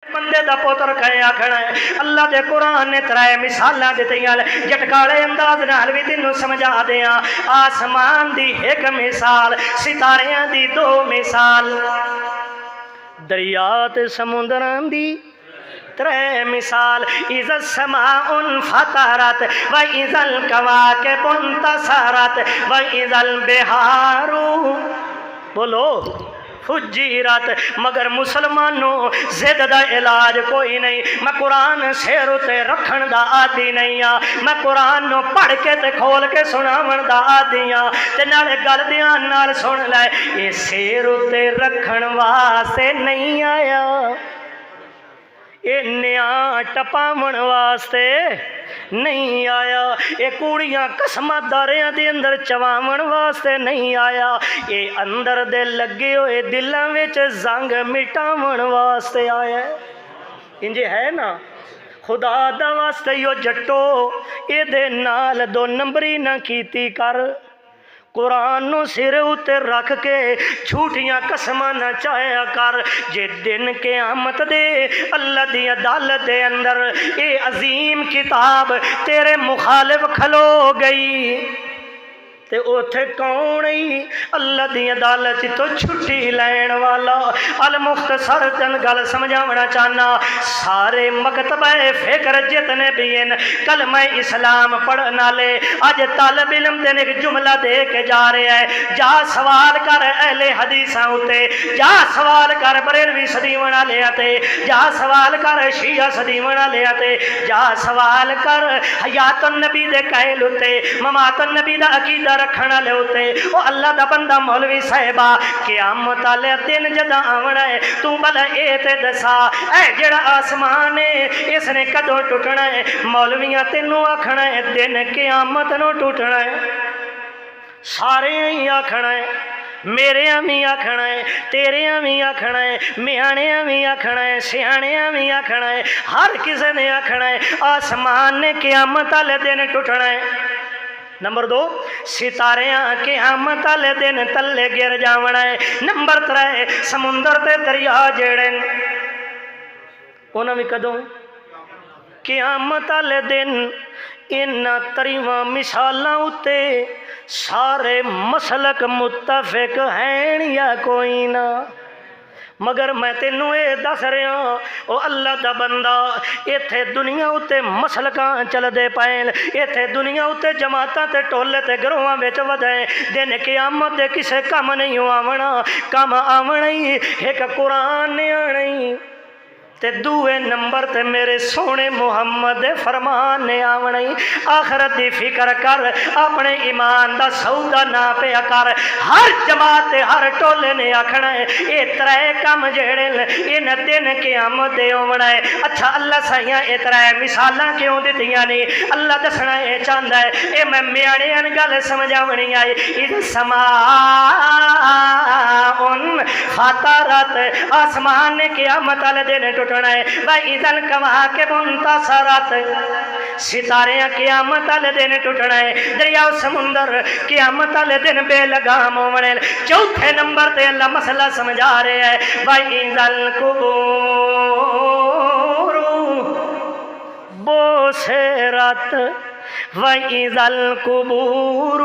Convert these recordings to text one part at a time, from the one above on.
بندے دا پوتر کہے آکھنا ہے اللہ دے قرآن نے ترائے مثالاں دتیاں جٹکالے انداز نال وی تینوں سمجھا دیاں آسمان دی ایک مثال ستاریاں دی دو مثال دریا تے سمندراں دی ترے مثال اذا السماء انفطرت و اذا الكواكب انتثرت و اذا البحار بولو فجیرت مگر مسلمانوں زد دا علاج کوئی نہیں میں قرآن سیر تے رکھن دا عادی نہیں ہاں میں قرآن نو پڑھ کے تے کھول کے سناون دا عادی ہاں تے نالے گل دھیان نال سن لے یہ سیر تے رکھن واسطے نہیں آیا یہ نیا ٹپاون واسطے نہیں آیا یہ کوڑیاں قسمہ داریاں دے اندر چواون واسطے نہیں آیا یہ اندر دے لگے ہوئے دلاں وچ زنگ مٹاون واسطے آیا انجے ہے نا خدا دا واسطے یو جٹو اے دے نال دو نمبری نہ کیتی کر قرآن نو سر اتے رکھ کے جھوٹیاں قسماں نہ چاہیا کر جے دن قیامت دے اللہ دی عدالت دے اندر اے عظیم کتاب تیرے مخالف کھلو گئی تے اوتھے کون ہی اللہ دی عدالت تو چھٹی لین والا المختصر تن گل سمجھاونا چاہنا سارے مکتبہ فکر جتنے بھی ہیں کلمہ اسلام پڑھنا لے آج طالب علم دن ایک جملہ دے کے جا رہے ہیں جا سوال کر اہل حدیثاں ہوتے جا سوال کر بریلوی صدیونا لے آتے جا سوال کر شیعہ صدیونا لے آتے جا سوال کر حیات النبی دے قائل ہوتے ممات النبی دا عقیدہ رکھنا لے ہوتے وہ اللہ دا بندہ مولوی صاحبہ قیامت والے دن جدا آونا ہے تو بھلا اے تے دسا اے جڑا آسمان ہے اس نے کدوں ٹوٹنا ہے مولویاں تینوں آکھنا ہے دن قیامت نو ٹوٹنا ہے سارے ہی آکھنا ہے میرے بھی آکھنا ہے تیرے بھی آکھنا ہے میانے بھی آکھنا ہے سیانے بھی آکھنا ہے ہر کسی نے آکھنا ہے آسمان نے قیامت والے دن ٹوٹنا ہے نمبر 2 ستاریاں قیامت والے دن تلے گر جاونا ہے نمبر 3 سمندر تے دریا جڑے انہاں وی کدوں قیامت والے دن انہاں تریواں مثالاں اُتے سارے مسلک متفق ہیں یا کوئی نہ مگر میں تینوں اے دس رہا او اللہ دا بندہ ایتھے دنیا اتے مسلکاں چل دے پائیں ایتھے دنیا اتے جماعتاں تے ٹولے تے گروہاں وچ ودائیں دن قیامت دے کسے کم نہیں آونا کم آونا ہی ایک قرآن نے آنا ہی تے دوے نمبر تے میرے سونے محمد فرمان نے آونا ہی آخرت دی فکر کر اپنے ایمان دا سودا نہ پیا کر ہر جماعت ہر ٹولے نے آکھنا ہے اے ترے کم جڑے ان دن قیامت دے ہونا ہے اچھا اللہ سائیاں اے ترے مثالاں کیوں دتیاں نہیں اللہ دسنا اے چاہندا ہے اے میں میاڑیاں گل سمجھاونی آئی اذ سماء فطرت آسمان نے قیامت والے دن ٹوٹنا ہے وَإِذَا الْكَوَاكِبُ انتَثَرَتْ ستاریاں قیامت والے دن ٹوٹنا ہے دریا سمندر قیامت والے دن بے لگام ہونے چوتھے نمبر تے اللہ مسئلہ سمجھا رہے ہیں وَإِذَا الْقُبُورُ بُعْثِرَتْ وَإِذَا الْقُبُورُ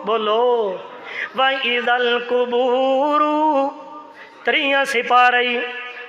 بولو وَإِذَا الْقُبُورُ تریاں سپارہی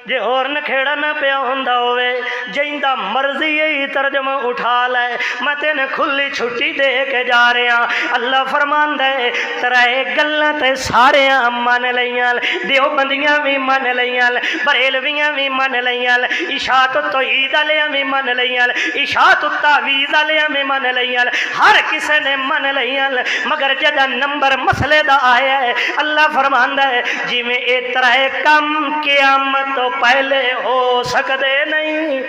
جے اور نکھیڑا نہ پیا ہوندا ہوئے جیندہ مرضی یہی ترجمہ اٹھا لے میں تین کھلی چھٹی دے کے جا رہے ہیں اللہ فرمان دے ترائے گلہ تے سارے من لیاں دیو بندیاں بھی من لیاں بریلویاں بھی من لیاں اشاعت التوحید لیاں بھی من لیاں اشاعت التعویض لیاں بھی من لیاں ہر کسے نے من لیاں مگر جدہ نمبر مسئلے دا آیا ہے اللہ فرمان دے جی میں اے ترائے کم قیامت تو پہلے ہو سکتے نہیں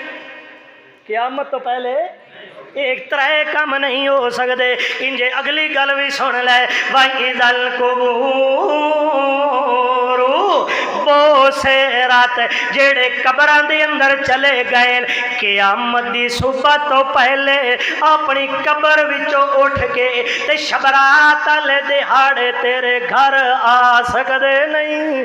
قیامت تو پہلے ایک ترائے کم نہیں ہو سکتے انجے اگلی گل بھی سن لے وَإِذَا الْقُبُورُ بُعْثِرَتْ جڑے قبراں دے اندر چلے گئے قیامت دی صبح تو پہلے اپنی قبر وچوں اٹھ کے تے شبرات والے دہاڑے تیرے گھر آ سکتے نہیں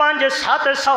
500-700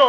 2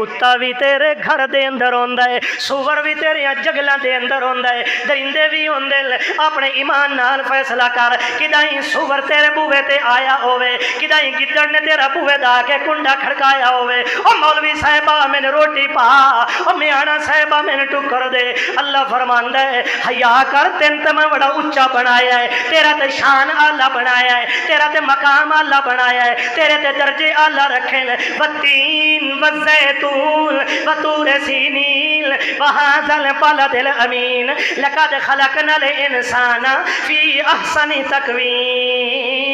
کتا بھی تیرے گھر دے اندر ہوندا ہے سور بھی تیرے جگلاں دے اندر ہوندا ہے درندے بھی ہوندے اپنے ایمان نال فیصلہ کر کدائیں سور تیرے بوے تے آیا ہوئے کدائیں گدڑ نے تیرا بوے دا کے کنڈا کھڑکایا ہوئے او مولوی صاحبہ میں نے روٹی پا او میانا صاحبہ میں نے ٹکر دے اللہ فرماندا ہے حیا کر تین تے میں بڑا اونچا بنایا ہے تیرا تے شان اعلی بنایا ہے تیرا تے مقام اعلی بنایا ہے تیرے تے درجے اعلی رکھے نے والتین والزیتون وطور سینین وہذا البلد الامین لقد خلقنا الانسان فی احسن تقویم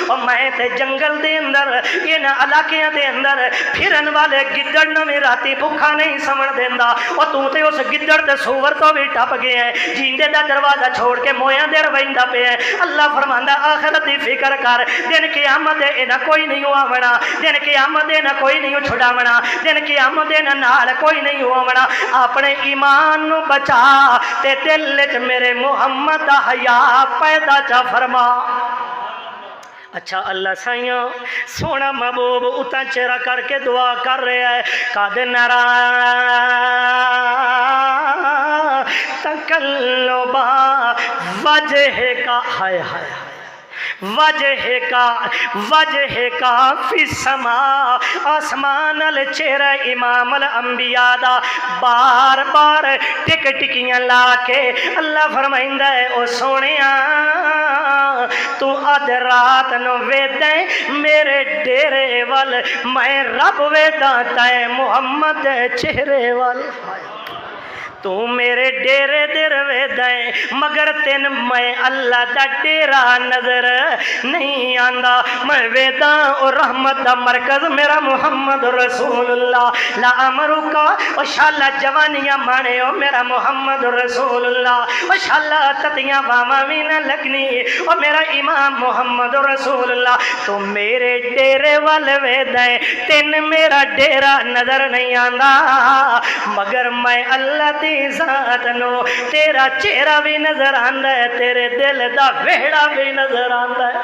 اور میں تے جنگل دے اندر ان علاقیاں دے اندر پھرن والے گدڑ نو بھی راتی بھوکا نہیں سمجھ دیندا اور تو تے اس گدڑ تے سور تو بھی ٹپ گیا ہے جیندے دا دروازہ چھوڑ کے مویاں دے رویندا پیا ہے اللہ فرماندا آخرت دی فکر کر دن قیامت دے انہاں کوئی نہیں آونا دن قیامت دے نہ کوئی نہیں چھڑاونا دن قیامت دے نال کوئی نہیں آونا اپنے ایمان نو بچا تے دل وچ میرے محمد دا حیا پیدا چا فرما اچھا اللہ سائیاں سونا محبوب اتنا چہرہ کر کے دعا کر رہا ہے قد نرا تقلبا وجہ کا ہائے ہائے وجہ کا فی السماء آسمان چہرہ امام الانبیاء دا بار بار ٹک ٹکیاں لا کے اللہ فرمائندہ ہے او سونیاں تو اد رات نو ویدیں میرے ڈیرے وال میں رب ویداں تے محمد چہرے وال تو میرے ڈیرے دے ویدیں مگر تین میں اللہ دا ڈیرا نظر نہیں آندا میں ویداں اور رحمت دا مرکز میرا محمد رسول اللہ لا امرکا او شالا جوانیاں مانے او میرا محمد رسول اللہ او شالا تتیاں باما بھی نہ لگنی او میرا امام محمد رسول اللہ تو میرے ڈیرے وال ویدیں تین میرا ڈیرا نظر نہیں آندا مگر میں اللہ دی ذات نو تیرا چہرہ بھی نظر آندا ہے تیرے دل دا ویڑا بھی نظر آندا ہے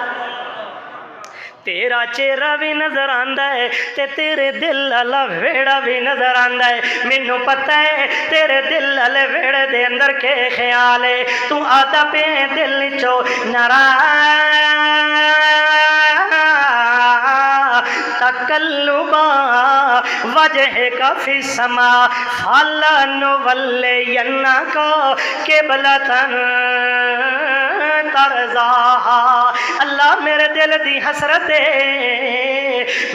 تیرا چہرہ بھی نظر آندا ہے تے تیرے دل والا ویڑا بھی نظر آندا ہے مینوں پتہ ہے تیرے دل والے ویڑے دے اندر کے خیال ہے تو آتا پہ دل چو نرا تقلبا وجہ کا فی السماء فلنولینک قبلۃ ترضاہا اللہ میرے دل دی حسرت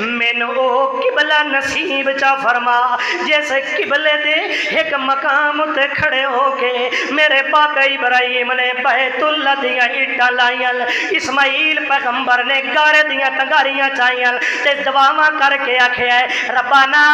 مینوں او قبلہ نصیب چا فرما جیسے قبلے دے ایک مقام تے کھڑے ہو کے میرے پاک ابراہیم نے بیت اللہ دیاں اٹھاں لائیاں اسماعیل پیغمبر نے گارے دیاں تنگاریاں چائیاں تے دعاواں کر کے آکھیا ہے ربنا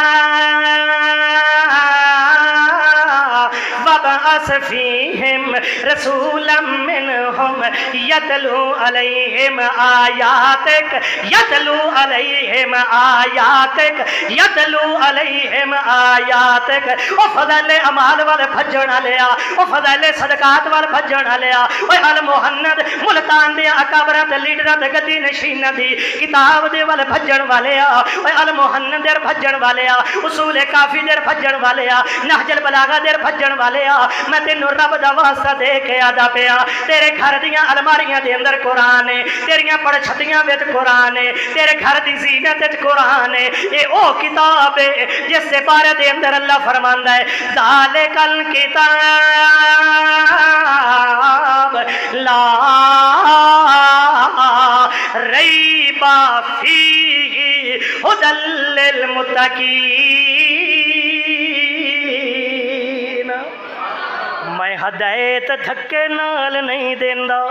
وابعث فیہم رسولا منہم یتلو علیہم آیاتک یتلو علیہم آیاتک یتلو علیہم آیاتک او فضل اعمال وال بھجن لیا او فضل صدقات وال بھجن لیا او المحند ملتان دے اکابراں تے لیڈراں تے گدی نشیناں دی کتاب دے وال بھجن والیا او المحند دے بھجن والیا اصول کافی دے بھجن والیا نہج البلاغہ دے بھجن والیا میں تینوں رب دا واسطہ دے کے آدا پیا تیرے گھر دیاں الماریاں دے اندر قرآن ہے تیریاں پڑچھتیاں وچ قرآن ہے تیرے گھر دی زینت وچ قرآن ہے اے او کتاب ہے جس سے بارے دے اندر اللہ فرماندا ہے ذالک الکتاب لا ریب فیہ ھدی للمتقین میں ہدایت دھکے نال نہیں دیندا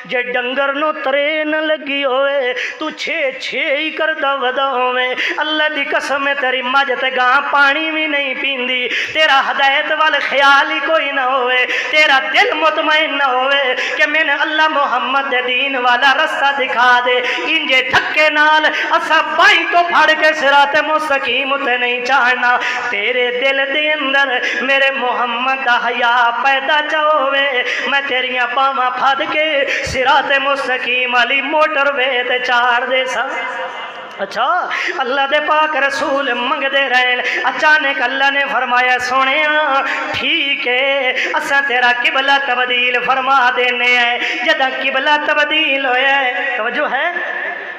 جے ڈنگر نو ترے نہ لگی ہوئے تو چھے ہی کردا ودا ہوئے اللہ دی قسم تیری مجھ تے گاں پانی بھی نہیں پیندی تیرا ہدایت وال خیال ہی کوئی نہ ہوئے تیرا دل مطمئن نہ ہوئے کہ میں نے اللہ محمد دے دین والا رستہ دکھا دے انجے دھکے نال اسا بائی تو پھڑ کے صراط مستقیم تے نہیں چاہنا تیرے دل دے اندر میرے محمد دا حیا پیدا چاہوے میں تیریاں پاواں پھد کے صراط مستقیم علی موٹر وے تے چار دے سا اچھا اللہ دے پاک رسول منگ دے رہے، اچانک اللہ نے فرمایا سونے ٹھیک ہے اساں تیرا قبلہ تبدیل فرما دینے ہیں۔ جدہ قبلہ تبدیل ہویا ہے، توجہ ہے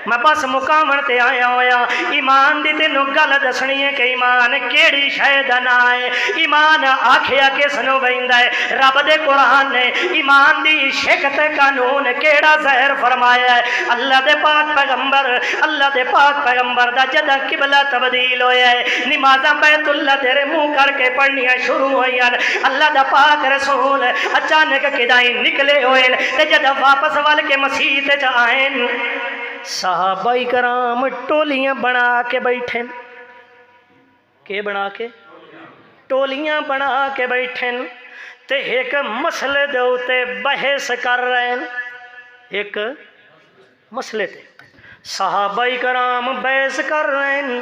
میں بس مقامن تے آیا ہویا، ایمان دی تینوں گل دسنی ہے کہ ایمان کیڑی شے دا نام ہے۔ ایمان آکھیا کس نو ویندا ہے؟ رب دے قرآن نے ایمان دی شکت قانون کیڑا ظاہر فرمایا ہے؟ اللہ دے پاک پیغمبر دا جدہ قبلہ تبدیل ہویا ہے، نمازاں بیت اللہ تیرے منہ کر کے پڑھنیاں شروع ہوئیاں، اللہ دا پاک رسول اچانک کدائیں نکلے ہوئے تے جدہ واپس وال کے مسیح تے آئیں، صحابہ کرام ٹولیاں بنا کے بیٹھیں، کہ بنا کے ٹولیاں بنا کے بیٹھیں تے ایک مسئلے دے اوتے بحث کر رہے ہیں، ایک مسئلے تے صحابہ کرام بحث کر رہے ہیں،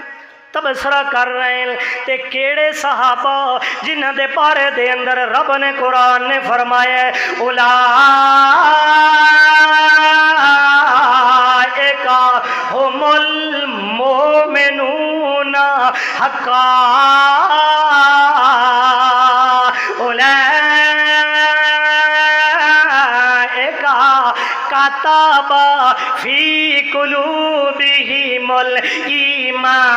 تبصرہ کر رہے ہیں تے کیڑے صحابہ جنہ دے بارے دے اندر رب نے قرآن نے فرمایا ہے اولئک هم المؤمنون حقا، اولئک کتب فی قلوبہم الایمان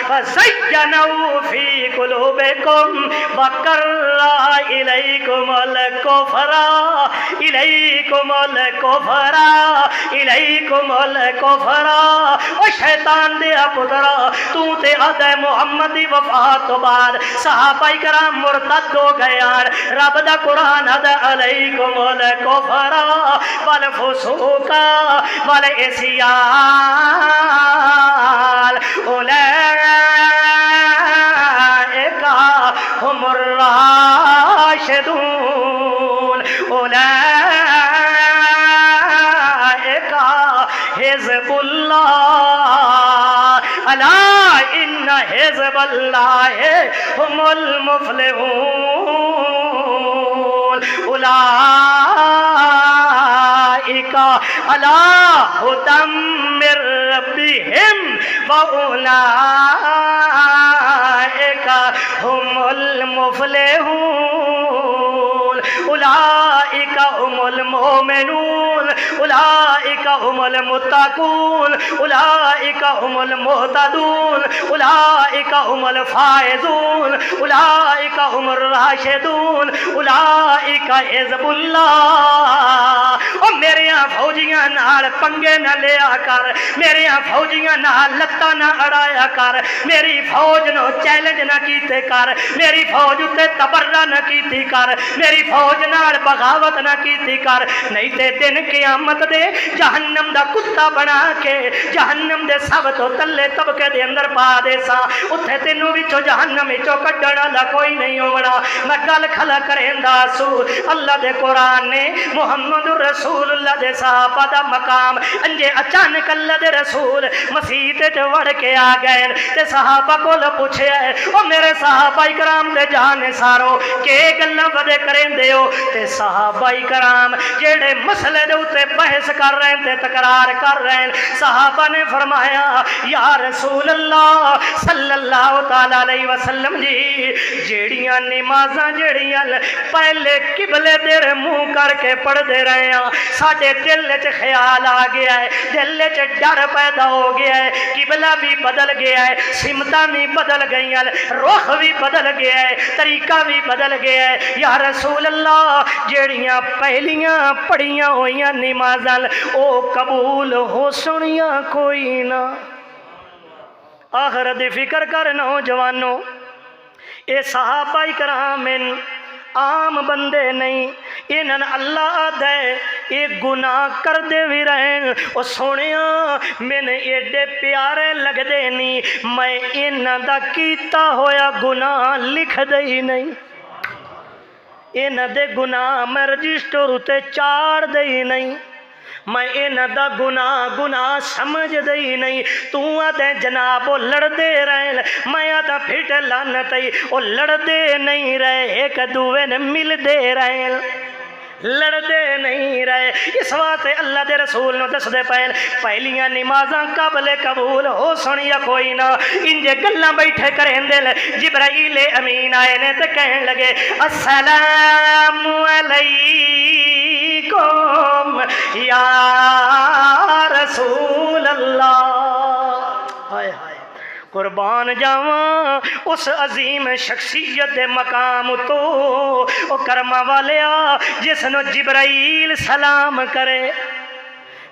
وزینوا فی قلوبکم وکرہ الیکم الکفر او شیطان دیا پترا تو تے آدھے محمد دی وفات تو بعد صحابہ کرام مرتد ہو گئے، رب دا قرآن آدھے علیکم الکفر والفسوق والعصیان اولئک هم الراشدون، اولئک حزب اللہ، الا ان حزب اللہ هم المفلحون، اولئک علی ھدی من ربہم واولئک هم المفلحون، اولئک هم المؤمنون، اولئک هم المتقون، اولئک هم المهتدون، اولئک هم الفائزون، اولئک هم الراشدون، اولئک حزب اللہ۔ اور میرے فوجیاں نال پنگے نہ لیا کر، میرے فوجیاں نال لتاں نہ اڑایا کر، میری فوج نو چیلنج نہ کیتے کر، میری فوج تے تبرہ نہ کیتی کر، میری فوج نال بغاوت نہ کیتی کر، نہیں تے دن قیامت دے جہنم دا کتا بنا کے جہنم دے سب تو تلے طبقے دے اندر پا دے سا، اتھے تینوں وچوں جہنم وچوں کڈن والا کوئی نہیں ہونا۔ میں گل کھلا کریندا سو اللہ دے قرآن نے محمد رسول اللہ دے صحابہ دا مقام انجے اچانک اللہ دے رسول مسیح تے وڑ کے آ گئے تے صحابہ کو پوچھیا ہے او میرے صحابہ کرام دے جان سارو کہ گلاں ودے کریندے ہو؟ تے صحابہ کرام جڑے مسئلے دے اوتے بحث کر رہے ہیں تے تکرار کر رہے ہیں، صحابہ نے فرمایا یا رسول اللہ صلی اللہ تعالی علیہ وسلم جی جیڑیاں نمازاں جیڑیاں پہلے قبلے دیر منہ کر کے پڑھ دے رہے ہیں، ساڈے دل وچ خیال آ گیا ہے، دل وچ ڈر پیدا ہو گیا ہے، قبلہ بھی بدل گیا ہے، سمتاں بھی بدل گئی ہیں، رخ بھی بدل گیا ہے، طریقہ بھی بدل گیا ہے، یا رسول اللہ جیڑیاں پہلیاں پڑھیاں ہوئیاں نمازاں او قبول ہو سنیاں کوئی نہ۔ آخرت دی فکر کر نوجوانوں، اے صحابہ کرام عام بندے نہیں، انہاں اللہ دے یہ گناہ کر دے بھی رہن، او سونیا میں نے ایڈے پیارے لگ دے نہیں، میں انہاں دا کیتا ہویا گناہ لکھ دے ہی نہیں، انہاں دے گناہ میں رجسٹر تے چاڑ دے ہی نہیں، میں انہاں دا گناہ سمجھ دے نہیں، تو آدھے جناب وہ لڑ دے رہے، میں آدھا پھٹ لانت وہ لڑ دے نہیں رہے، ایک دوے نے مل دے رہے، لڑدے نہیں رہے۔ اس واسطے اللہ دے رسول نو دس دے پہل پہلیاں نمازاں قابل قبول ہو سنیا کوئی نہ انجے گلاں بیٹھے کریں دل جبرائیل امین آئے نے تے کہن لگے السلام علیکم یا رسول اللہ۔ ہائے ہائے قربان جاواں اس عظیم شخصیت دے مقام تو او کرما والیا جس نو جبرائیل سلام کرے،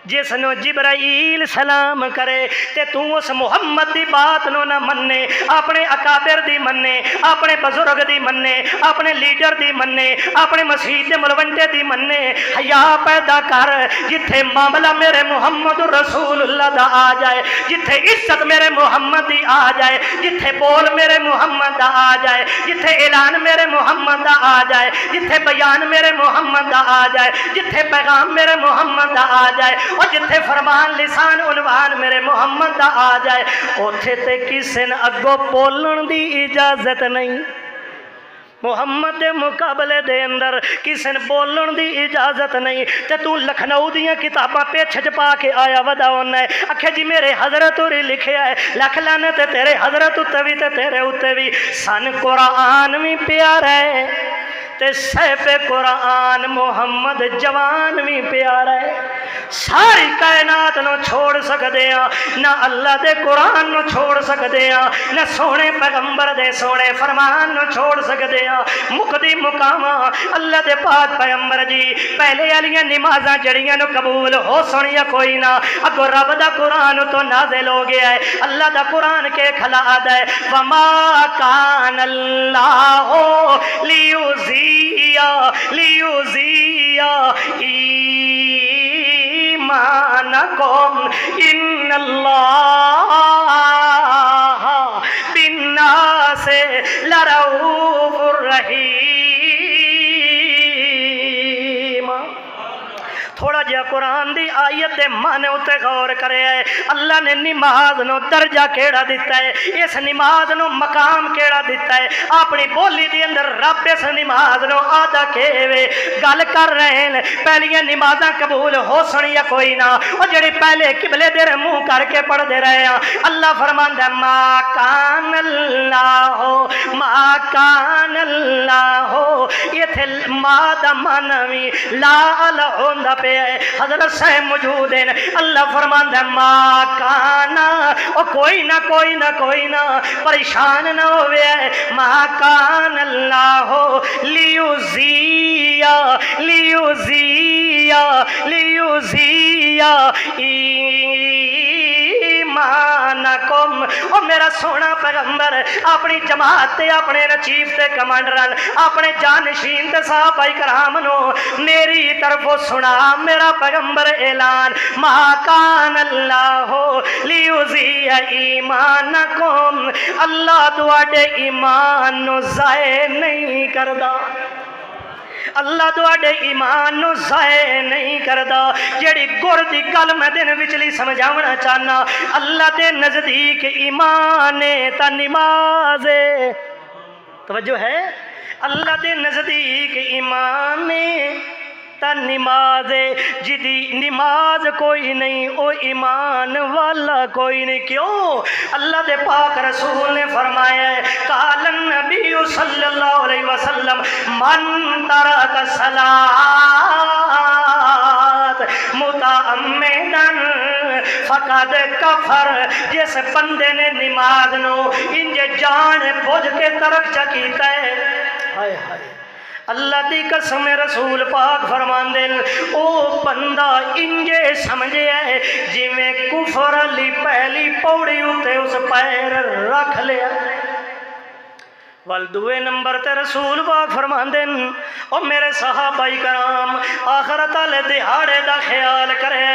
جس نو جبرائیل سلام کرے تے تو اس محمد دی بات نو نہ مننے، اپنے اکابر دی مننے، اپنے بزرگ دی مننے، اپنے لیڈر دی مننے، اپنے مسیح دے ملوڈے دی مننے۔ حیا پیدا کر، جتھے معاملہ میرے محمد رسول اللہ دا آ جائے، جتھے عزت میرے محمد دی آ جائے، جتھے بول میرے محمد دا آ جائے، جتھے اعلان میرے محمد دا آ جائے، جتھے بیان میرے محمد دا آ جائے، جتھے پیغام میرے محمد دا آ جائے، اور جتھے فرمان لسان عنوان میرے محمد دا آ جائے، اوتھے تے کسے نے اگو بولن دی اجازت نہیں۔ محمد دے مقابلے دے اندر کسے نے بولن دی اجازت نہیں۔ تے تو لکھنؤ دیاں کتاباں پیچھ پا کے آیا ودا ہونا ہے، آکھے جی میرے حضرت ہوری لکھیا ہے، لکھ لانے تے تیرے حضرت اتے بھی تے تیرے اتے بھی۔ سن قرآن بھی پیارا ہے تے صحب قرآن محمد جوان بھی پیارا ہے۔ ساری کائنات نو چھوڑ سکدے ہاں، نہ اللہ دے قرآن نو چھوڑ سکدے ہاں، نہ سونے پیغمبر دے سونے فرمان نو چھوڑ سکدے ہاں۔ مقدی مقامہ اللہ دے پاک پیغمبر جی پہلے والیاں نمازاں جڑیاں نو قبول ہو سنیا کوئی نہ، اگو رب دا قرآن تو نازل ہو گیا ہے۔ اللہ دا قرآن کے کھلا آدھا ہے وما کان اللہ لیوزیا ایمانکم ان اللہ بالناس لرؤوف الرحیم۔ تھوڑا جہا قرآن دی آیت دے معنی اتے غور کرے ہے۔ اللہ نے نماز نو درجہ کیڑا دیتا ہے، اس نماز نو مقام کیڑا دیتا ہے، اپنی بولی دی اندر رب اس نماز نو آدھا کہوے گل کر رہے ہیں۔ پہلیاں نمازاں قبول ہو سنیا کوئی نہ، اور جڑی پہلے قبلے دے منہ کر کے پڑھ دے رہے ہیں۔ اللہ فرماندا ہے ما کان اللہ یہ تھے ما دا معنی لا الہ ہوندا پہ حضرت صاحب موجود ہیں۔ اللہ فرماندا ہے ما کانا، او کوئی نہ کوئی نہ کوئی نہ پریشان نہ ہوئے، ما کان اللہ لیوزیا ایمانکم۔ او میرا سونا پیغمبر اپنی جماعت تے اپنے چیف تے کمانڈران اپنے جانشین تے صحابہ کرام نو میری طرف سنا میرا پیغمبر اعلان ما کان اللہ لیوزیا ایمانکم، اللہ تواڈے ایمان نو ضائع نہیں کردا، اللہ تواڈے ایمان نو ضائع نہیں کردا۔ جڑی گر دی گل میں دن وچلی سمجھاونا چاہنا، اللہ دے نزدیک ایمان تا نماز ہے، توجہ ہے، اللہ دے نزدیک ایمان تا نماز جدی نماز کوئی نہیں او ایمان والا کوئی نہیں۔ کیوں؟ اللہ دے پاک رسول نے فرمایا ہے قال النبی صلی اللہ علیہ وسلم من ترک الصلاۃ متعمدا فقد کفر، جس بندے نے نماز نو انج جان بوجھ کے ترک کیتا ہے، ہائے ہائے اللہ دی قسم رسول پاک فرماندے او بندہ انجے سمجھے ہے جویں کفر علی پہلی پوڑی اتے اس پیر رکھ لیا۔ دوے نمبر تے رسول پاک فرماندے او میرے صحابہ کرام آخرت والے دہاڑے دا خیال کرے،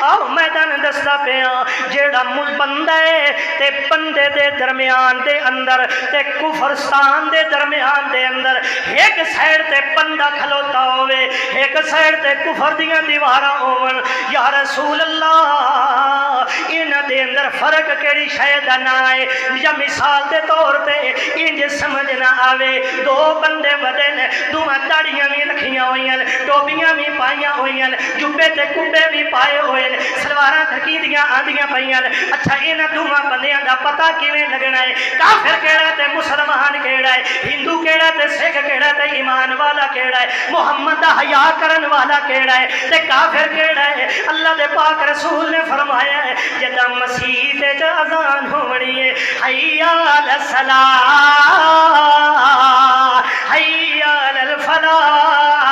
آؤ میں تن دستا پیا جیڑا بندہ ہے تے بندے دے درمیان دے اندر تے کفرستان دے درمیان دے اندر ایک سائڈ تے بندہ کھلوتا ہوئے، ایک سائڈ تے کفر دیاں دیواراں ہون، یا رسول اللہ انہاں دے اندر فرق کیڑی شے دا نہ ہے یا مثال دے طور تے انج سمجھ نہ آوے دو بندے ودے نے دوواں داڑیاں بھی رکھیاں ہوئیاں ٹوپیاں بھی پائیاں ہوئیاں جبے تے کبے بھی پائے ہوئے سلواراں تھکیدیاں آندیاں پئیاں اچھا انہاں دوواں بندیاں دا پتہ کیویں لگنا ہے کافر کیڑا تے مسلمان کیڑا ہے ہندو کیڑا تے سکھ کیڑا تے ایمان والا کیڑا ہے محمد دا حیا کرن والا کیڑا ہے تے کافر کیڑا ہے اللہ دے پاک رسول نے فرمایا ہے جدا مسجد تے اذان ہونی ہے حیا علی الصلاۃ حیا علی الفلاح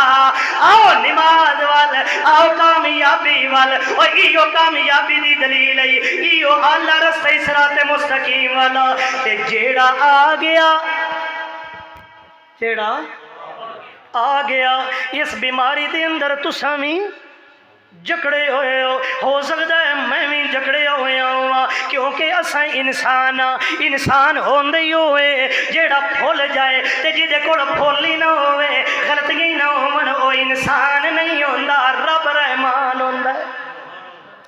آؤ نماز وال آؤ کامیابی وال اور ایو کامیابی دی دلیل ہے ایو اعلی رستہ صراط مستقیم والا تے جیڑا آ گیا اس بیماری دے اندر تساں وی جکڑے ہوئے ہو سکتا ہے میں بھی جکڑے ہوئے ہوں کیونکہ اساں انسان ہوندے ہی ہوئے جیڑا بھول جائے تے جدے کول بھول ہی نہ ہوئے غلطیاں ہی نہ ہون او انسان نہیں ہوندا رب رحمان ہوندا ہے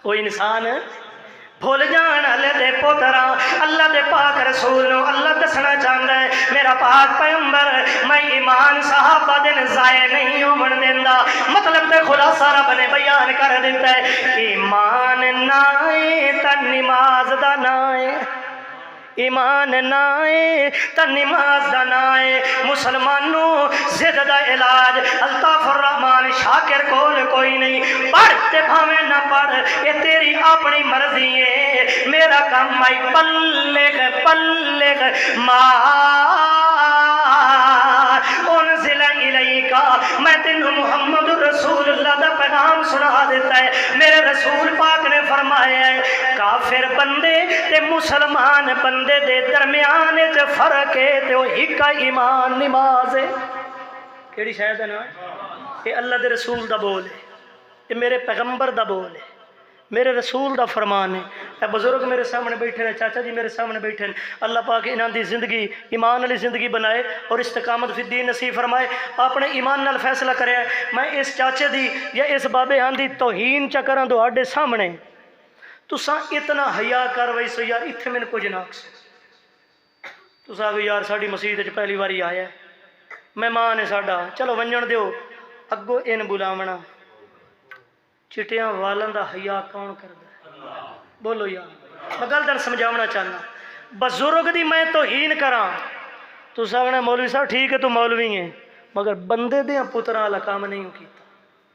او انسان بھول جان والے دے پوترا اللہ دے پاک رسول نو اللہ دسنا چاہندا ہے میرا پاک پیغمبر میں ایمان صحابہ دے ضائع نہیں ہون دیندا مطلب تے خلاصہ رب نے بیان کر دیتا ہے ایمان نہ اے تے نماز دا نہ اے ایمان نہ اے تے نماز دا نہ اے مسلمانوں زد دا علاج الطاف الرحمن شاکر کول کوئی نہیں پڑھ تے بھاویں نہ پڑھ یہ تیری اپنی مرضی ہے میرا کام ہے بلغ ما انزل الیک میں تینوں محمد رسول اللہ دا پیغام سنا دیتا ہے میرے رسول پاک نے فرمایا ہے کافر بندے تے مسلمان بندے دے درمیان وچ فرق ہے تے وہ ایک ایمان نماز ہے کیڑی شاید ہے نا یہ اللہ دے رسول دا بول ہے یہ میرے پیغمبر دا بول ہے میرے رسول دا فرمان ہے اے بزرگ میرے سامنے بیٹھے ہیں چاچا جی میرے سامنے بیٹھے ہیں اللہ پاک انہاں دی زندگی ایمان والی زندگی بنائے اور استقامت فی الدین نصیب فرمائے اپنے ایمان نال فیصلہ کرے میں اس چاچے دی یا اس بابے ہاں دی توہین چکراں تہاڈے سامنے تساں اتنا حیا کر وئی سو یار اتھے مینوں کچھ نہ آکھو تساں آکھو یار ساڈی مسجد وچ پہلی واری آیا ہے مہمان ہے ساڈا چلو ونجن دیو اگوں ان بلاونا چٹیاں والاں دا حیا کون کردا ہے بولو یار میں گل تن سمجھاونا چاہنا بزرگ دی میں توہین کراں تساں آکھنا مولوی صاحب ٹھیک ہے تو مولوی ہیں مگر بندے دیاں پتراں والا کام نہیں کیتا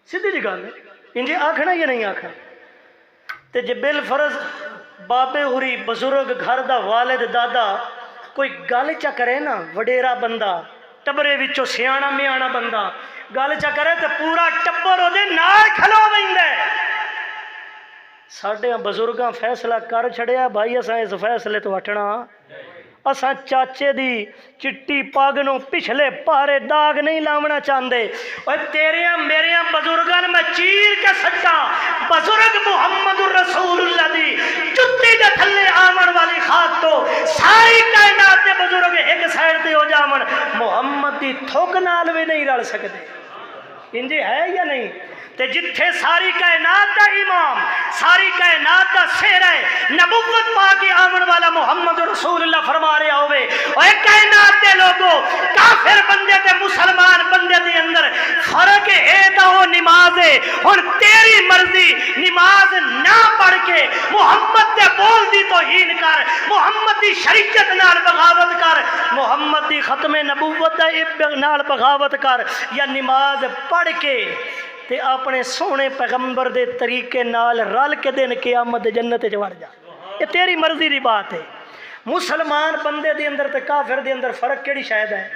سیدھی جی گل ہے انجے آکھنا یا نہیں آکھنا تے جے بالفرض بابے ہوری بزرگ گھر دا والد دادا کوئی گل چا کرے نا وڈیرا بندہ ٹبرے وچوں سیاਣਾ میاਣਾ بندہ گل چا کرے تے پورا ٹبر او دے نال کھلو ویندا ہے ساڈے بزرگاں فیصلہ کر چھڑیا بھائی اساں اس فیصلے تو ہٹنا اساں چاچے دی چٹی پاگ نو پچھلے پارے داغ نہیں لاونا چاہندے اور تیریاں میریاں بزرگاں میں چیر کے سٹا بزرگ محمد رسول اللہ دی جتی دے تھلے آمن والی خاک تو ساری کائنات دے بزرگ ایک سائڈ تے ہو جاون محمد دی تھوک نال بھی نہیں رل سکدے انجی ہے یا نہیں تے جتھے ساری کائنات دا امام ساری کائنات دا سہرا ہے نبوت پا کے آمن والا محمد رسول اللہ فرما رہا ہوئے اور ایک کائنات دے لوگوں کافر بندے تے مسلمان بندے دے اندر فرق ہے تا وہ نماز ہے اور تیری مرضی نماز نہ پڑھ کے محمد دے بول دی توہین کر محمد دی شریعت نال بغاوت کر محمد دی ختم نبوت دا نال بغاوت کر یا نماز پڑھ کے تے اپنے سونے پیغمبر دے طریقے نال رل کے دن قیامت جنت وچ وڑ جا یہ تیری مرضی دی بات ہے مسلمان بندے دے اندر تے کافر دے اندر فرق کیڑی شاید ہے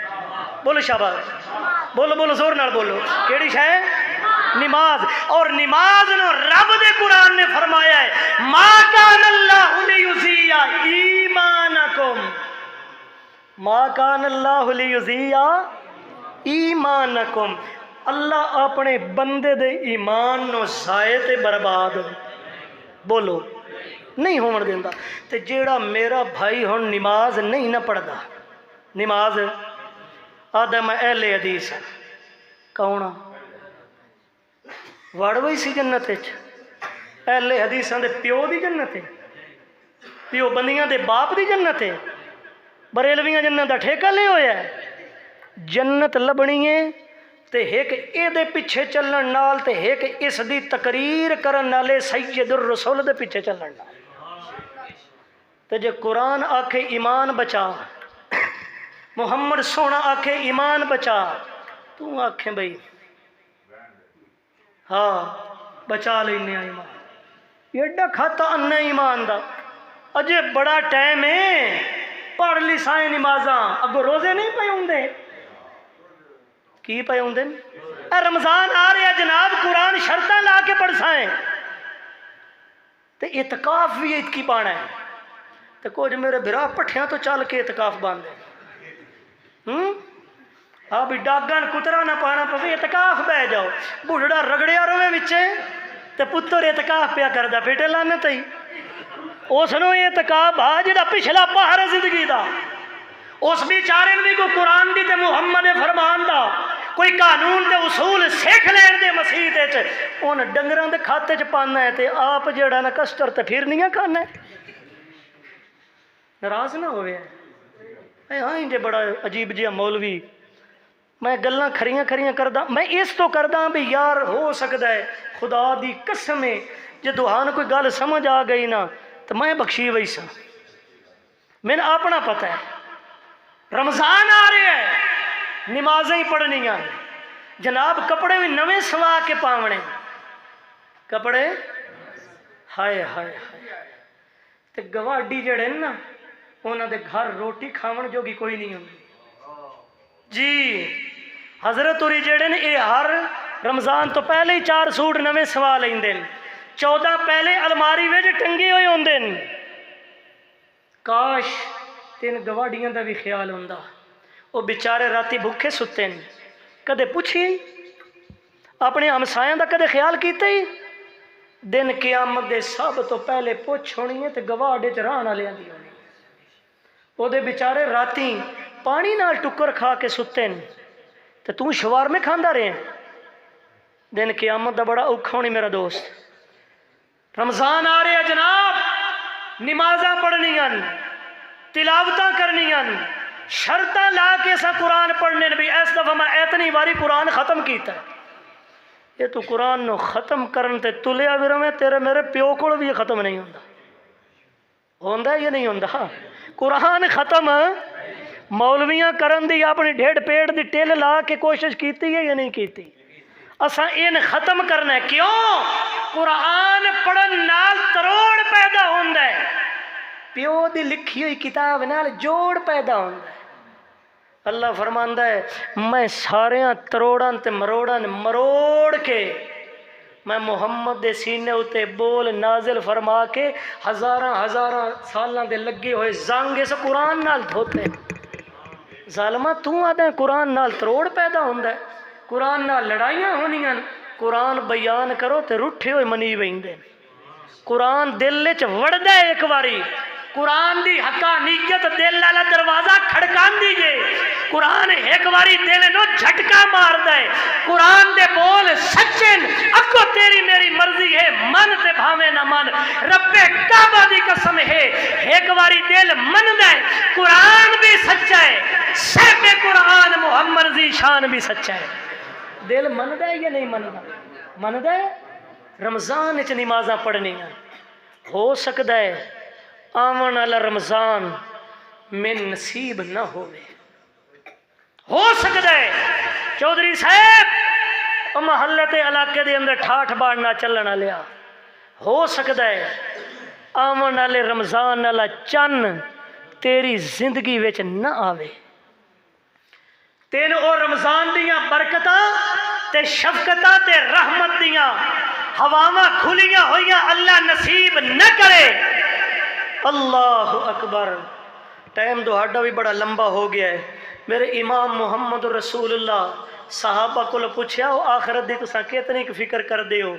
بولو شاباش بولو بولو زور نال بولو کیڑی شے نماز اور نماز نو رب دے قرآن نے فرمایا ہے ما کان اللہ لیضیع ایمانکم ما کان اللہ لیضیع ایمانکم اللہ اپنے بندے دے ایمان نو ضائع تے برباد بولو نہیں ہون دیندا تے جیڑا میرا بھائی ہن نماز نہیں نہ پڑھدا نماز آدم اہل حدیث کون وڑ وئی سی جنت وچ اہل حدیثاں دے پیو دی جنت ہے، پیو بندیاں دے باپ دی جنت ہے، بریلویاں جنت دا ٹھیکہ لے ہویا ہے۔ جنت لبنی ہے تے ایک اے دے پیچھے چلن نال تے ایک اس دی تقریر کرن نالے سید الرسول دے پیچھے چلن نال۔ تے جے قرآن آکھے ایمان بچا، محمد سونا آکھے ایمان بچا، تو آکھیں بھئی ہاں بچا لینے ایمان، یہ ایڈا کھاتا انہ ایمان دا۔ اجے بڑا ٹائم ہے، پڑھ لی سائیں نمازاں، اب روزے نہیں پہ ہوں دے کی پہ ہوں دے؟ اے رمضان آ رہے جناب، قرآن شرطہ لا کے پڑھ سائیں تے اعتکاف بھی ایت کی بانا ہے۔ تے کچھ میرے بھرا پٹھیاں تو چل کے اعتکاف باندھے، اب ڈاگن کترا نہ پانا پوے، اعتکاف بہ جاؤ، بڑھڑا رگڑیا روے وچے تے پتر اعتکاف پیا کردا بیٹے لانے تئی اس نو اعتکاف آ جڑا پچھلا پہر ہے زندگی دا، اس بیچارے نے بھی کوئی قرآن دی تے محمد فرمان دا کوئی قانون تے اصول سیکھ لین دے مسیح تے ان ڈنگراں دے کھاتے چ پانا ہے تے آپ جڑا نا کسٹر تے پھرنیاں کھانا ہے۔ ناراض نہ ہوئے اے ہاں جے بڑا عجیب جہا مولوی، میں گلاں کھریاں کھریاں کردا، میں اس تو کردا بھی یار ہو سکدا ہے خدا دی قسم ہے جے دعان کوئی گل سمجھ آ گئی نا تو میں بخشی وئی سا، میں اپنا پتہ ہے۔ رمضان آ رہے ہیں، نمازیں ہی پڑھنیاں، جناب کپڑے بھی نویں سوا کے پاونے، کپڑے ہائے ہائے ہائے تے گواڈی جڑے نا انہاں دے گھر روٹی کھاون جوگی کوئی نہیں ہوندی جی۔ حضرت ہوری جڑے نے اے ہر رمضان تو پہلے ہی 4 سوٹ نویں سوا لیندے، 14 پہلے الماری وچ ٹنگے ہوئے ہوندے۔ کاش تین گواڈیاں دا بھی خیال ہوندا، وہ بیچارے راتی بھوکے ستے ہیں، کدے پوچھی اپنے ہمسایاں دا کدے خیال کیتے ہی؟ دن قیامت دے سب تو پہلے پوچھ ہونی ہے تے گواڈے چ رہن والیاں دی ہونی، وہ دے بیچارے راتی پانی نال ٹکر کھا کے ستے ہیں تے تو شوار میں کھاندا رہے ہیں۔ دن قیامت دا بڑا اوکھا ہونی میرا دوست۔ رمضان آ رہے ہیں جناب، نمازاں پڑھنیاں، تلاوتاں کرنیاں، شرطاں لا کے سا قرآن پڑھنے بھی۔ اس دفعہ میں اتنی باری قرآن ختم کیتا ہے، یہ تو قرآن نو ختم کرن تے تلیا بھی رہے تیرے میرے پیو کول بھی یہ ختم نہیں ہوندا، ہوندا ہے یہ نہیں ہوندا؟ قرآن ختم مولویاں کرن دی اپنی ڈھیڑ پیڑ دی ٹل لا کے کوشش کیتی ہے یا نہیں کیتی؟ اساں ان ختم کرنا ہے۔ کیوں؟ قرآن پڑھن نال تروڑ پیدا ہوندا ہے، پیو دی لکھی ہوئی کتاب نال جوڑ پیدا ہوندا ہے۔ اللہ فرماندا ہے میں ساریاں تروڑاں تے مروڑاں مروڑ کے میں محمد دے سینے اتے بول نازل فرما کے ہزاراں سالاں دے لگے ہوئے زنگ اس قرآن نال دھوتے۔ ظالمہ تو آدھے قرآن نال تروڑ پیدا ہوندا ہے، قرآن نال لڑائیاں ہونیاں، قرآن بیان کرو تے رٹھے ہوئے منی ویندے۔ قرآن دل وچ وڑدا ہے ایک واری، قرآن دی حقانیت دل والا دروازہ کھڑکان دیجئے، قرآن ایک واری دل نو جھٹکا مار دے۔ قرآن دے بول سچن، اکو تیری میری مرضی ہے، من تے بھاوے نہ من، رب کعبہ دی قسم ہے ایک واری دل من دے۔ قرآن بھی سچا ہے، صاحب قرآن محمد ذی شان بھی سچا ہے۔ دل من دے یا نہیں من دے؟ من دے۔ رمضان وچ نمازاں پڑھنیاں، ہو سکدا ہے آون والا رمضان میں نصیب نہ ہوئے، ہو سکتا ہے چودھری صاحب محلے تے علاقے دے اندر ٹھاٹھ باڑنا چلنا لیا، ہو سکتا ہے آون والے رمضان والا چن تیری زندگی وچ نہ آوے، تین او رمضان دیاں برکتاں تے شفقتاں تے رحمت دیاں ہواواں کھلیاں ہوئیاں اللہ نصیب نہ کرے۔ اللہ اکبر۔ ٹائم دہاڑا بھی بڑا لمبا ہو گیا ہے۔ میرے امام محمد رسول اللہ صحابہ کو پوچھیا ہو آخرت دی تساں کتنی فکر کر دے ہو،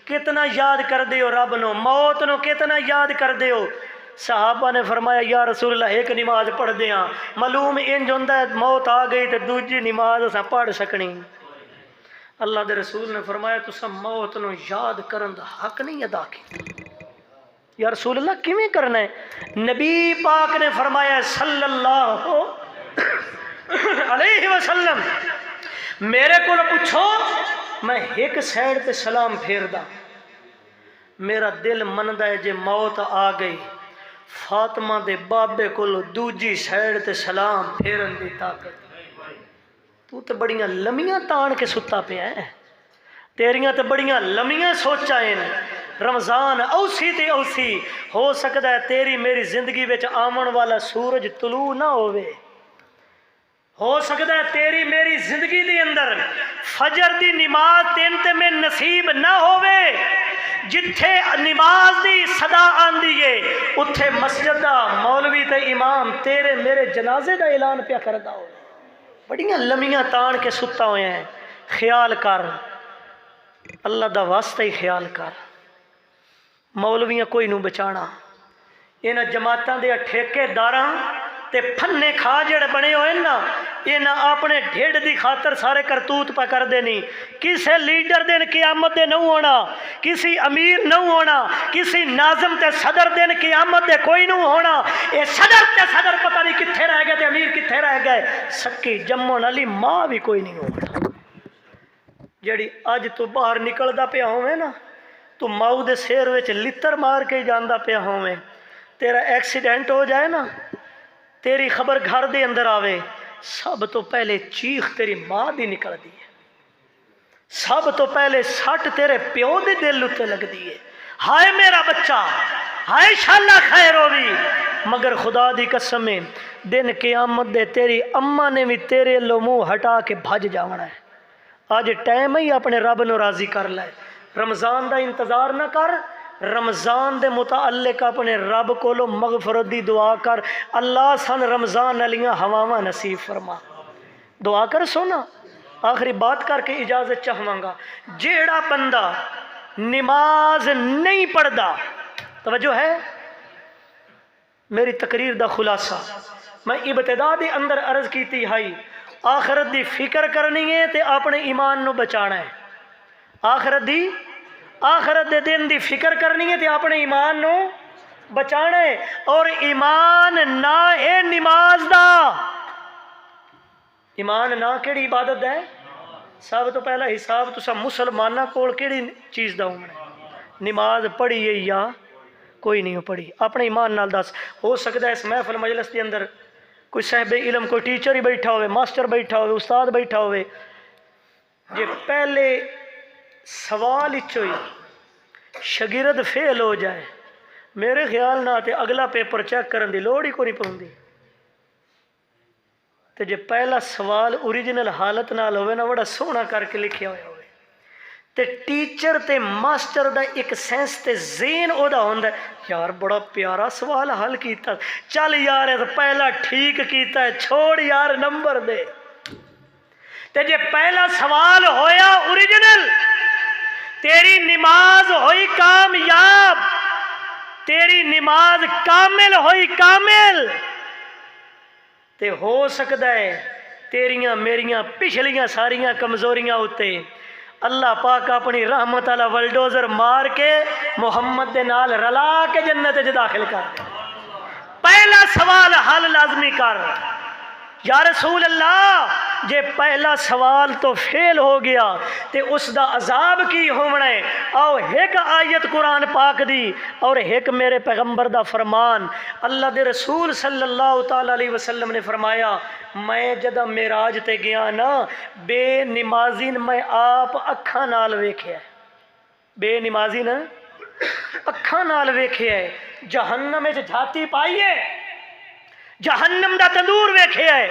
کتنا یاد کر دے ہو رب نو، موت نو کتنا یاد کر دے ہو؟ صحابہ نے فرمایا یا رسول اللہ ایک نماز پڑھ دے ہاں، معلوم انج ہوندا ہے موت آ گئی تے دوجی نماز اساں پڑھ سکنی۔ اللہ دے رسول نے فرمایا تسا موت نو یاد کرن دا حق نہیں ادا کیتا۔ یا رسول اللہ کیویں کرنا ہے؟ نبی پاک نے فرمایا صلی اللہ علیہ وسلم میرے کو پوچھو میں ایک سائڈ تے سلام پھیر دا، میرا دل مندا ہے جے موت آ گئی فاطمہ دے بابے کو دوجی سائڈ تے سلام پھیرن دی طاقت۔ تو تے بڑیاں لمیاں تان کے ستا پیا ہے، تیریاں تے بڑیاں لمیاں سوچا ہیں۔ رمضان اوسی تے اوسی ہو سکتا ہے تیری میری زندگی وچ آمن والا سورج طلوع نہ ہوئے، ہو سکتا ہے تیری میری زندگی دی اندر فجر دی نماز تین تے میں نصیب نہ ہوئے، جتھے نماز دی صدا آندی ہے اتھے مسجد دا مولوی تے امام تیرے میرے جنازے دا اعلان پیا کردا ہوئے۔ بڑیاں لمیاں تان کے ستا ہوئے ہیں۔ خیال کر، اللہ دا واسطہ ہی خیال کر، مولویاں کوئی نو بچانا، انہاں جماعتاں دے ٹھیکے داراں تے پھنے کھا جڑے بنے ہوئے نا، انہاں اپنے ڈھیڈ دی خاطر سارے کرتوت پا کر دینی۔ کسے لیڈر دن قیامت دے نہ ہونا، کسی امیر نہ ہونا، کسی ناظم تے صدر دن قیامت دے کوئی نہ ہونا۔ اے صدر تے صدر پتہ نہیں کتھے رہ گئے تے امیر کتھے رہ گئے، سکی جمن والی ماں بھی کوئی نہیں ہونا۔ جڑی اج تو باہر نکلدا پیا ہوویں نا، تو ماؤ دے سیر وچ لتر مار کے جاندا پیا ہوویں، تیرا ایکسیڈنٹ ہو جائے نا، تیری خبر گھر دے اندر آوے، سب تو پہلے چیخ تیری ماں دی نکل دی ہے، سب تو پہلے سٹ تیرے پیو دے دل اتے لگ دی ہے، ہائے میرا بچہ، ہائے انشاءاللہ خیر ہوگی۔ مگر خدا دی قسم ہے دن قیامت دے تیری اماں نے بھی تیرے لو منہ ہٹا کے بھج جاونا ہے۔ آج ٹائم ہی اپنے رب نو راضی کر لے، رمضان دا انتظار نہ کر، رمضان دے متعلق اپنے رب کو لو مغفرت دی دعا کر، اللہ سن رمضان علیاں ہواواں نصیب فرما۔ دعا کر سونا، آخری بات کر کے اجازت چاہواں گا، جیڑا بندہ نماز نہیں پڑھدا، توجہ ہے میری تقریر دا خلاصہ، میں ابتدا دے اندر عرض کیتی ہائی آخرت دی فکر کرنی ہے تے اپنے ایمان نو بچانا ہے، آخرت دے دن دی فکر کرنی ہے تے اپنے ایمان نو بچانا ہے، اور ایمان نہ ہے نماز دا، ایمان نہ کیڑی عبادت ہے؟ سب تو پہلا حساب تسا مسلمانہ کول کیڑی چیز دا ہونا، نماز پڑھی ہے یا کوئی نہیں پڑھی، اپنے ایمان نال دس۔ ہو سکتا ہے اس محفل مجلس کے اندر کوئی صاحب علم، کوئی ٹیچر ہی بیٹھا ہوئے، ماسٹر بیٹھا ہوئے، استاد بیٹھا ہوئے، جے پہلے سوال ہوئی شاگرد فیل ہو جائے، میرے خیال نہ تے اگلا پیپر چیک کرن دی لوڑ ہی کوئی نہیں پوندی، تے جے پہلا سوال اوریجنل حالت نال ہوئے نا بڑا سونا کر کے لکھیا ہوئے تے ٹیچر تے ماسٹر دا ایک سینس تے ذہن او دا ہوندا ہے یار بڑا پیارا سوال حل کیتا، چل یار پہلا ٹھیک کیتا ہے، چھوڑ یار نمبر دے۔ تے جے پہلا سوال ہویا اوریجنل، تیری نماز ہوئی کامیاب، تیری نماز کامل ہوئی کامل، تے ہو سکتا ہے تیریاں میریاں پچھلیاں ساریاں کمزوریاں ہوتے اللہ پاک اپنی رحمت والا ولڈوزر مار کے محمد دے نال رلا کے جنت وچ داخل کر دے۔ پہلا سوال حل لازمی کر، یا رسول اللہ جے پہلا سوال تو فیل ہو گیا تے اس دا عذاب کی ہونا ہے؟ آؤ ایک آیت قرآن پاک دی اور ایک میرے پیغمبر دا فرمان۔ اللہ دے رسول صلی اللہ تعالی علیہ وسلم نے فرمایا میں جدہ معراج تے گیا نا، بے نمازی میں آپ اکھاں نال ویکھیا ہے، بے نمازی نا اکھاں نال ویکھیا ہے، جہنم وچ جھاتی پائیے، جہنم دا تندور ویکھیا ہے،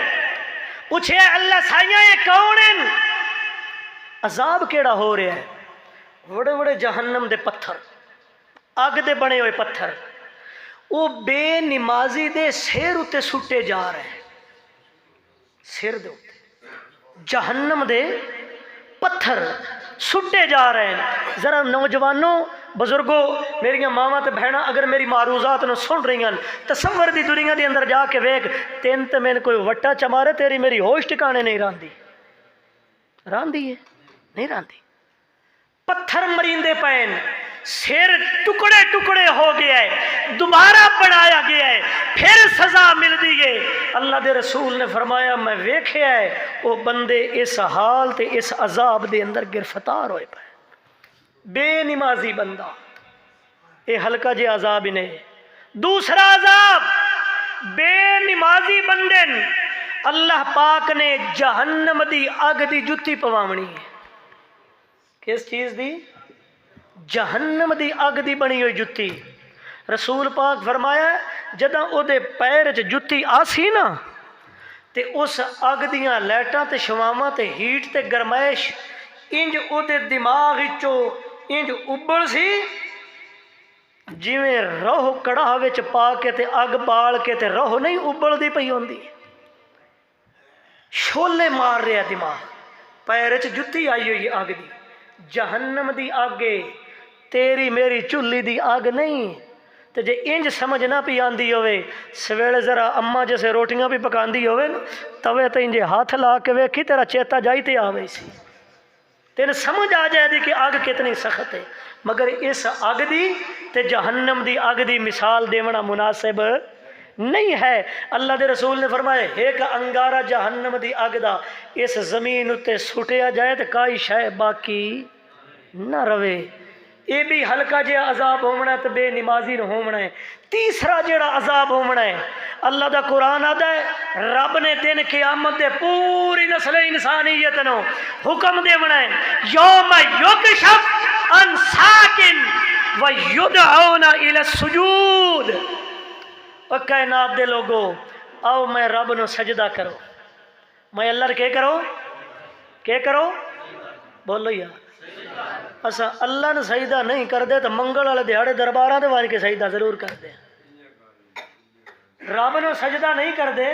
پوچھے اللہ سائیاں یہ کون ہیں؟ عذاب کیڑا ہو رہا ہے؟ بڑے بڑے جہنم دے پتھر، اگ دے بنے ہوئے پتھر، وہ بے نمازی دے سیر اتے سٹے جا رہے ہیں، سیر دے اتے جہنم دے پتھر سٹے جا رہے ہیں۔ ذرا نوجوانوں، بزرگوں، میری ماواں تے بہناں اگر میری معروضات نو سن رہی ہیں، تصور دی دنیا دے اندر جا کے ویکھ، تین تے میں کوئی وٹا چمارے تیری میری ہوش ٹکانے نہیں راندی ہے، نہیں رہندی، پتھر مریندے پین، سر ٹکڑے ٹکڑے ہو گیا ہے، دوبارہ بنایا گیا ہے، پھر سزا مل دی ہے۔ اللہ دے رسول نے فرمایا میں ویکھیا ہے وہ بندے اس حال تے اس عذاب دے اندر گرفتار ہوئے پے، بے نمازی بندہ، یہ ہلکا جے عذاب ہی نہیں۔ دوسرا عذاب بے نمازی بندے اللہ پاک نے جہنم دی اگ دی جتی پوامنی ہے۔ کس چیز دی؟ جہنم دی اگ دی بنی ہوئی جتی۔ رسول پاک فرمایا جداں او دے پیر چ جتی آسی نا تے اس اگ دیاں لائٹاں تے شواواں تے ہیٹ تے گرمائش انج او دے دماغ وچوں انج ابل سی جویں روح کڑاہ وچ پا کے تے اگ بال کے تے روح نہیں ابل دی پئی ہوندی، شولے مار رہا دماغ، پیر چ جتی آئی ہوئی اگ دی۔ جہنم دی اگ تیری میری چلی دی اگ نہیں۔ تے جے انج سمجھ نہ پی آندی ہوئے سویلے ذرا اماں جیسے روٹیاں بھی پکاندی ہوئے نا توے تے انجے ہاتھ لا کے ویکھی تیرا چیتا جائی تے آوے سی، تیرے سمجھ آ جائے دی کہ اگ کتنی سخت ہے۔ مگر اس اگ دی تے جہنم دی اگ دی مثال دیونا مناسب نہیں ہے۔ اللہ دے رسول نے فرمایا ایک انگارہ جہنم دی اگ دا اس زمین اتے سٹیا جائے تو کائی شے باقی نہ روے۔ یہ بھی ہلکا جہا عذاب ہونا ہے تو بے نمازی نہ ہونا ہے۔ تیسرا جڑا عذاب ہونا ہے اللہ دا قرآن آدھا ہے رب نے دن قیامت دے پوری نسل انسانیت نو حکم دے بنا ہے یوم یکشف عن ساکن و یدعون الی السجود۔ اور کائنات دے لوگو آؤ میں رب نو سجدہ کرو، میں اللہ کے کرو بولو یار اسا اللہ نے سجدہ نہیں کر دے تو منگل والے دیہڑے درباراں تے وان کے سجدہ ضرور کر دے، رب نو سجدہ نہیں کر دے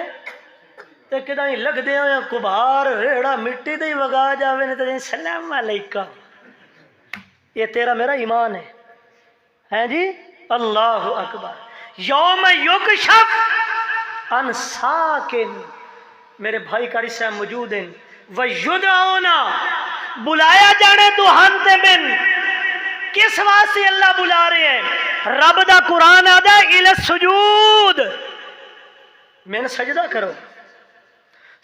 تے کداں ہی لگ دے ہوئے کبھار ریڑا مٹی تے ہی وگا جاوے نے تے سلام علیکم۔ یہ تیرا میرا ایمان ہے جی۔ اللہ اکبر۔ یوم یکشف عن ساکن، میرے بھائی کاری صاحب موجود ہیں، وَيُدْعَوْنَ بلایا جانے دوہانتے بن، کس واسطے اللہ بلا رہے ہیں؟ رب دا قرآن آدھا اِلَى السُّجُود، میں نے سجدہ کرو۔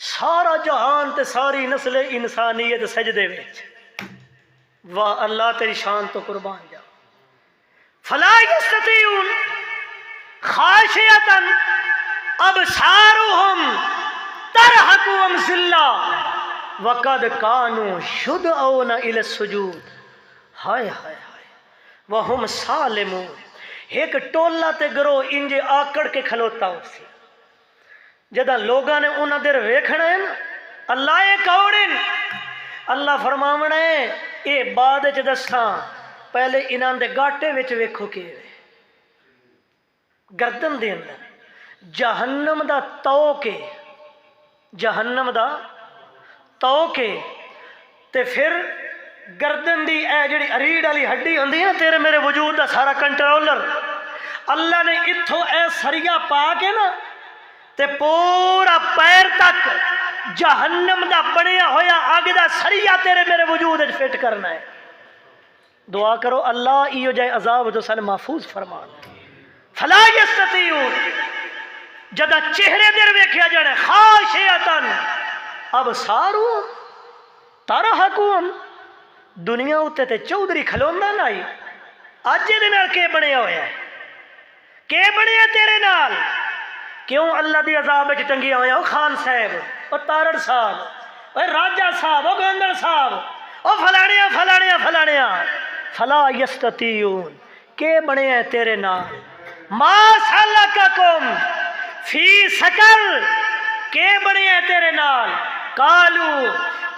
سارا جہان تے ساری نسل انسانیت سجدے وچ، واہ اللہ تیری شان تو قربان جا۔ فَلَا يَسْتَطِيعُونَ خاشعة ابصارهم ترهقهم ذلة وقد كانوا يدعون الى السجود۔ ہائے ہائے ہائے وہم سالمون۔ ایک ٹولا تے گروہ انجے آکڑ کے کھلوتا ہو سی، جدہ لوگاں نے انہاں دیر ویکھنا ہے نا اللہ یہ کوڑن، اللہ فرماونا ہے اے بعد چ دساں پہلے انہاں دے گاٹے وچ ویکھو کہ گردن دے اندر جہنم دا تو کے، جہنم دا تو کے تے پھر گردن دی اے جڑی اریڑ والی ہڈی ہوندی ہے تیرے میرے وجود دا سارا کنٹرولر، اللہ نے اتھوں اے سریا پا کے نا تے پورا پیر تک جہنم دا بنیا ہویا آگ دا سریا تیرے میرے وجود وچ فٹ کرنا ہے۔ دعا کرو اللہ ایو جائے عذاب تو سن محفوظ فرمان۔ فلا یستطیعون، جدہ چہرے در ویکھیا جانے خاشعتن ابصارہم ترہقہم، دنیا ہوتے تے چودھری کھلوندا نہیں، آج دے نال کے بنے ہوئے ہیں، کے بنے تیرے نال؟ کیوں اللہ دی عذاب وچ ٹنگیا ہویا؟ او خان صاحب، او تارڑ صاحب، او راجہ صاحب، او گوندر صاحب، او فلانیاں فلانیاں فلانیاں۔ فلا یستطیعون، کے بنے ہیں تیرے نال؟ ما سلککم فی سقر، کے بنے ہیں تیرے نال؟ قالو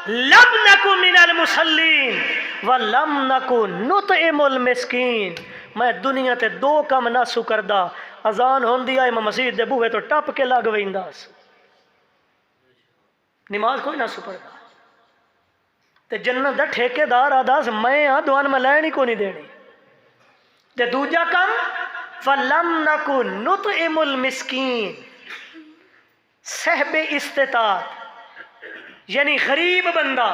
لم نکو من المصلین ولم نکو نطعم المسکین۔ میں دنیا تے دو کم نہ سو کردہ، اذان ہوندی آئے میں مسجد دے بوہے تو ٹپ کے لگ ویندا سو، نماز کوئی نہ سو پڑھدا، تے جنت دا ٹھیکیدار آداس میں ہاں دوان میں لینی کو نہیں دینی۔ تے دوجا کم فَلَمْ نَكُ نُطْعِمُ الْمِسْكِينَ، صحب استطاعت یعنی غریب بندہ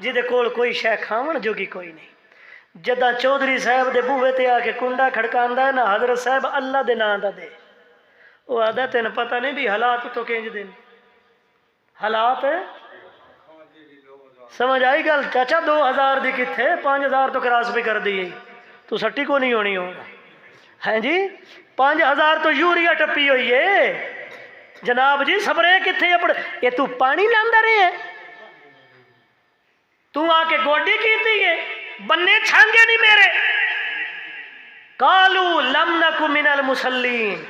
جہدے کول کوئی شے کھاون جوگی کوئی نہیں. جداں چودھری صاحب دے بوہے تے آ کے کنڈا کھڑکاندا ہے نا حضرت صاحب اللہ دے نام دا دے، وہ آدھا تین پتہ نہیں بھی حالات تو کنج دے حالات. سمجھ آئی گل چاچا؟ 2000 دی کتھے 5000 تو کراس بھی کر دی تو سٹی کو نہیں ہونی ہوگا. ہیں جی 5000 تو یوریا ٹپی ہوئی ہے جناب جی. سپرے کتنے اپنے یہ تو پانی لاندا رہے ہے تو آ کے گوڈی کیتی ہے بننے چھانگے نہیں میرے. قالو لم نکو من المصلین.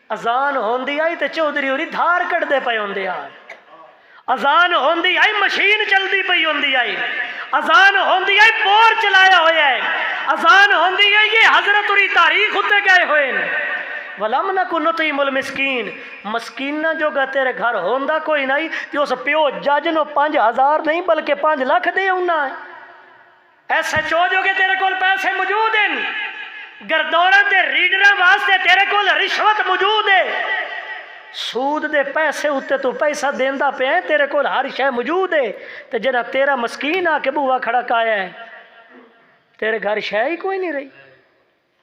اذان ہوندی آئی تے چودھری ہوری دھار کٹ دے پے ہوندے آئے. اذان ہوندی آئی مشین چلدی پئی ہوندی آئی. اذان ہوندی آئی بور چلایا ہویا ہے. اذان ہوندی ہے یہ حضرت ہوری تاریخ ہوتے گئے ہوئے ہیں. وَلَمْ نَكُ نُطْعِمُ الْمِسْكِينَ. مسکینہ جو گا تیرے گھر ہوندا کوئی نہیں تے اس پیو جج نو 5000 نہیں بلکہ 5 لاکھ دے ہونا ہے. ایسے چو جو کہ تیرے کول پیسے موجود ہیں. گردوڑاں تے ریڈراں واسطے تیرے کول رشوت موجود ہے. سود دے پیسے اتے تو پیسہ دیندا پہ ہے تیرے کول ہر شے موجود ہے. تے جنا تیرا مسکین آ کے بوا کھڑا کایا ہے تیرے گھر شے ہی کوئی نہیں رہی.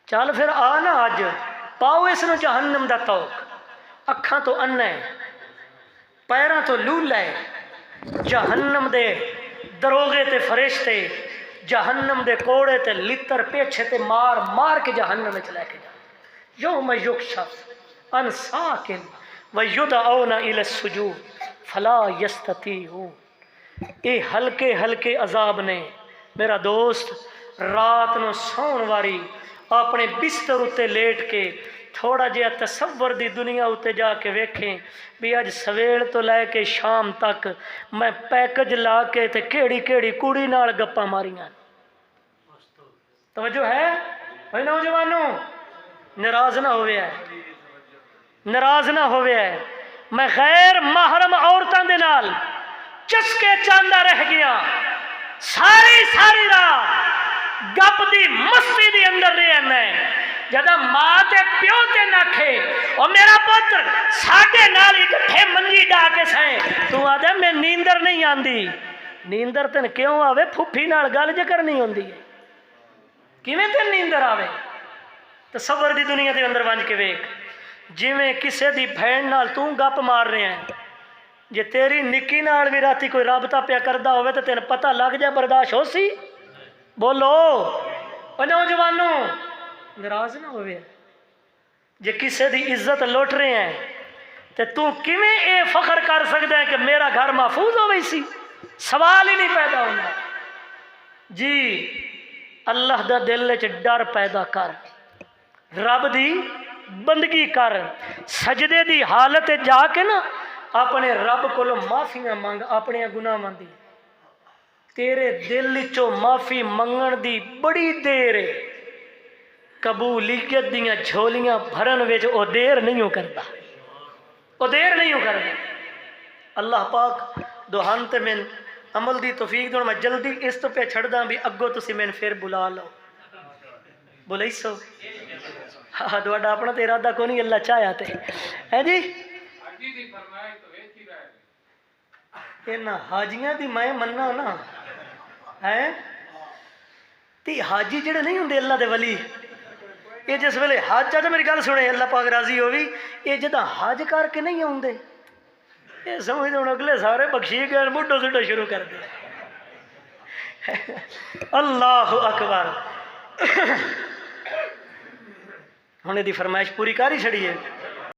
چل پھر آنا اج پاؤ اس نو جہنم دا توک. اکھاں تو انا ہے پیراں تو لولا ہے. جہنم دے دروغے تے فرشتے جہنم دے کوڑے تے لتر پیچھے تے مار مار کے جہنم وچ لے کے جا. یوم یکشف عن ساق ویدعون الی السجود فلا یستطیعون. اے ہلکے ہلکے عذاب نے میرا دوست رات نو سون واری اپنے بستر اتے لیٹ کے تھوڑا جہا تصور دی دنیا اتے جا کے ویکھیں بھی اج سویل تو لے کے شام تک میں پیکج لا کے تے کیڑی کیڑی کڑی نال گپاں ماریاں. توجہ ہے بھائی نوجوانوں؟ ناراض نہ ہوئے ہے ناراض نہ ہوئے ہے. میں غیر محرم عورتاں دے نال چسکے چاندہ رہ گیا ساری رات گپ دی مستی دی اندر رہنا ہے. جدا ماں تے پیو تے نکھے او میرا پتر ساڈے نال اکٹھے منجی ڈا کے سائیں تو آدھے میں نیندر نہیں آندی. نیندر تن کیوں آوے؟ پھپھی نال گل جے کرنی ہوندی ہے. کیویں تن نیندر آوے؟ تصور دی دنیا دے اندر ونج کے ویکھ جویں کسے دی بہن نال تو گپ مار رہے ہیں. جے تیری نکی نال بھی راتی کوئی رابطہ پیا کردا ہوئے تے تین پتہ لگ جائے برداشت ہو سی؟ بولو او نوجوانوں ناراض نہ ہوئے. جے کسے دی عزت لوٹ رہے ہیں تے تو کیویں اے فخر کر سکدا ہے کہ میرا گھر محفوظ ہو گئی سی؟ سوال ہی نہیں پیدا ہوتا. جی اللہ دا دل وچ ڈر پیدا کر رب دی بندگی کر سجدے دی حالت جا کے نا اپنے رب کو معافیاں مانگ اپنے گناہاں دی. تیرے دل چو معافی منگن دی بڑی دیر ہے. قبولیت دیاں جھولیاں بھرن وچ او دیر نہیں کردا او دیر نہیں کردا. اللہ پاک دوہان تے من عمل دی توفیق دون. میں جلدی اس تو پہ چھڑ دا بھی اگو تسی میں پھر بلا لو بولی سو. ہاں دوڑا اپنا تو ارادہ کو نہیں اللہ چاہیا تے ہے جی. حاجیاں دی میں مننا نا ہے تی حاجی جڑے نہیں ہوندے اللہ دے ولی یہ جس ویلے حج چاہتا میری گل سنے اللہ پاک راضی ہوئی یہ جدا حج کر کے نہیں آؤندے یہ سمجھ دے اگلے سارے بخشی گئے مڈو سڈو شروع کر دے. اللہ اکبر. ہن دی فرمائش پوری کر ہی چھڑی ہے.